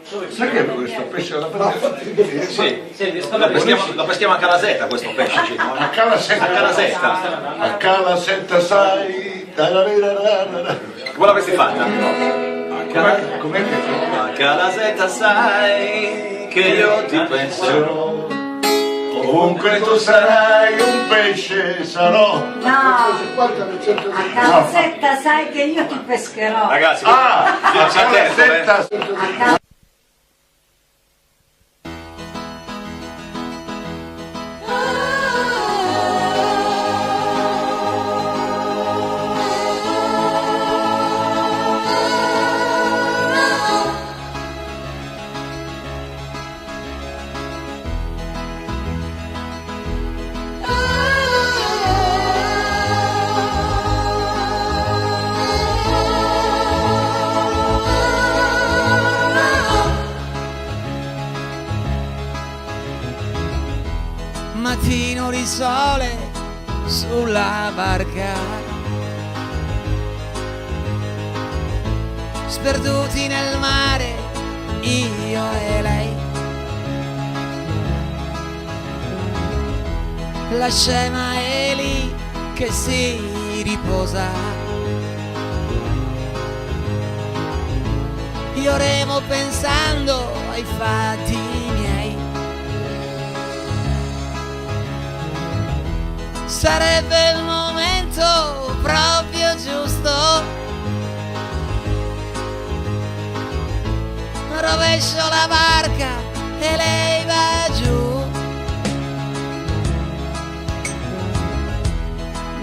Sai che è questo pesce alla Sì, lo peschiamo a Calasetta questo pesce. A Calasetta. A Calasetta. A Calasetta sai. Come l'avresti fatta? Com'è che A Calasetta sai che io ti penserò. ovunque tu sarai un pesce sarò. No, a Calasetta sai che io ti pescherò. Ragazzi, A Calasetta. Mattino di sole sulla barca, sperduti nel mare, io e lei. La scema è lì che si riposa, io remo pensando ai fatti miei. Sarebbe il momento proprio giusto, rovescio la barca e lei va giù,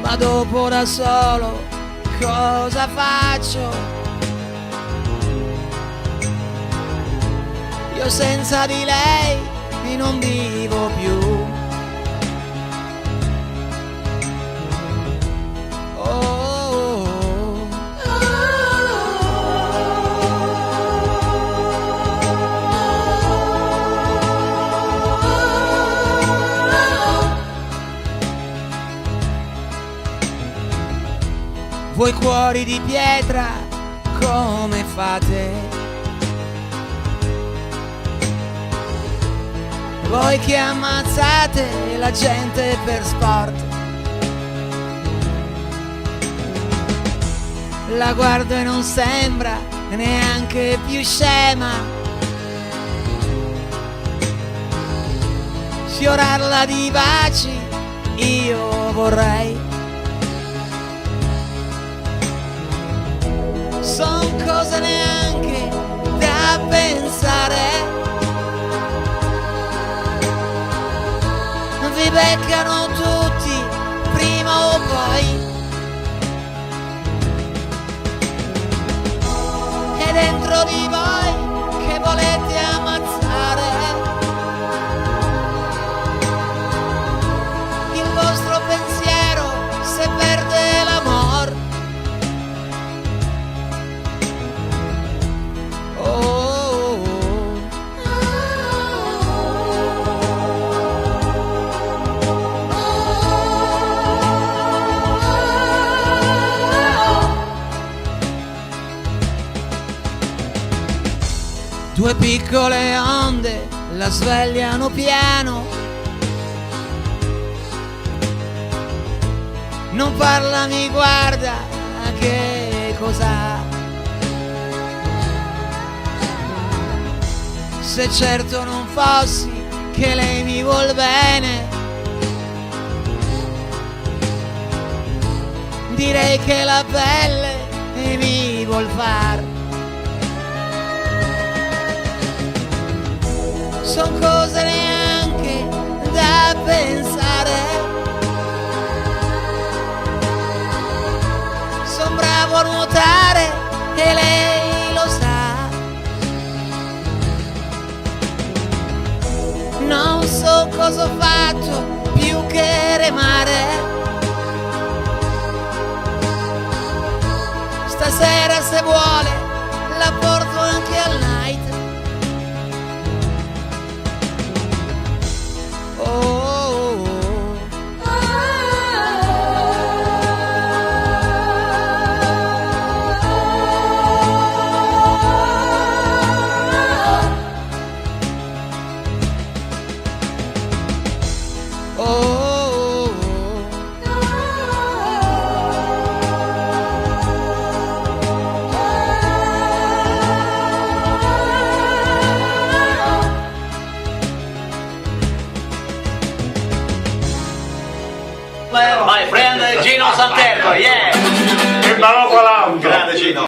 ma dopo da solo cosa faccio? Io senza di lei non vivo più. Voi cuori di pietra, come fate? Voi che ammazzate la gente per sport. La guardo e non sembra neanche più scema, sfiorarla di baci io vorrei. Son cose neanche da pensare, vi beccano tutti prima o poi, e dentro di voi che volete ammazzare, il vostro pensiero se perde l'amor. Due piccole onde la svegliano piano, non parla, mi guarda, che cos'ha? Se certo non fossi che lei mi vuol bene, direi che la pelle mi vuol far. Son cose neanche da pensare, son bravo a nuotare e lei lo sa. Non so cosa ho fatto più che remare, stasera se vuole la porto anche al night. My friend Gino Santerno, yeah! E Malò Palando. Grande Gino.